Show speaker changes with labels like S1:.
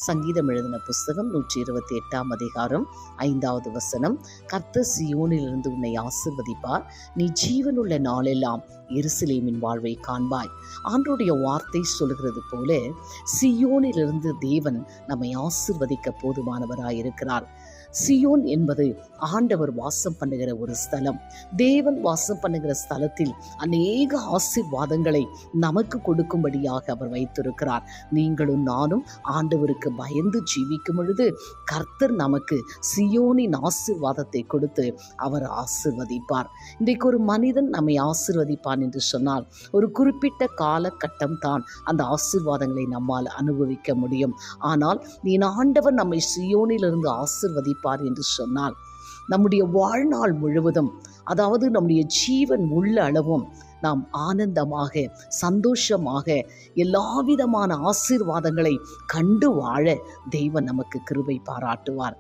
S1: சங்கீதம் எழுதின புஸ்தகம் 128 அதிகாரம் 5வது வசனம். கர்த்தர் சீயோனிலிருந்து உன்னை ஆசீர்வதிப்பார், நீ ஜீவனுள்ள நாளெல்லாம் எருசலேமின் வாழ்வை காண்பாய். ஆண்டவருடைய வார்த்தை சொல்கிறது போல சீயோனிலிருந்து தேவன் நம்மை ஆசீர்வதிக்க போதுமானவராயிருக்கிறார். சியோன் என்பது ஆண்டவர் வாசம் பண்ணுகிற ஒரு ஸ்தலம். தேவன் வாசம் பண்ணுகிற ஸ்தலத்தில் அநேக ஆசீர்வாதங்களை நமக்கு கொடுக்கும்படியாக அவர் வைத்திருக்கிறார். நீங்களும் நானும் ஆண்டவருக்கு பயந்து ஜீவிக்கும் பொழுது கர்த்தர் நமக்கு சியோனின் ஆசீர்வாதத்தை கொடுத்து அவர் ஆசீர்வதிப்பார். இன்றைக்கு ஒரு மனிதன் நம்மை ஆசீர்வதிப்பான் என்று சொன்னால் ஒரு குறிப்பிட்ட காலகட்டம் தான் அந்த ஆசீர்வாதங்களை நம்மால் அனுபவிக்க முடியும். ஆனால் நீ ஆண்டவர் நம்மை சியோனிலிருந்து ஆசீர்வதிப்பார் என்று சொன்னால் நம்முடைய வாழ்நாள் முழுவதும், அதாவது நம்முடைய ஜீவன் உள்ள அளவும் நாம் ஆனந்தமாக சந்தோஷமாக எல்லாவிதமான ஆசீர்வாதங்களை கண்டு வாழ தெய்வன் நமக்கு கிருபை பாராட்டுவார்.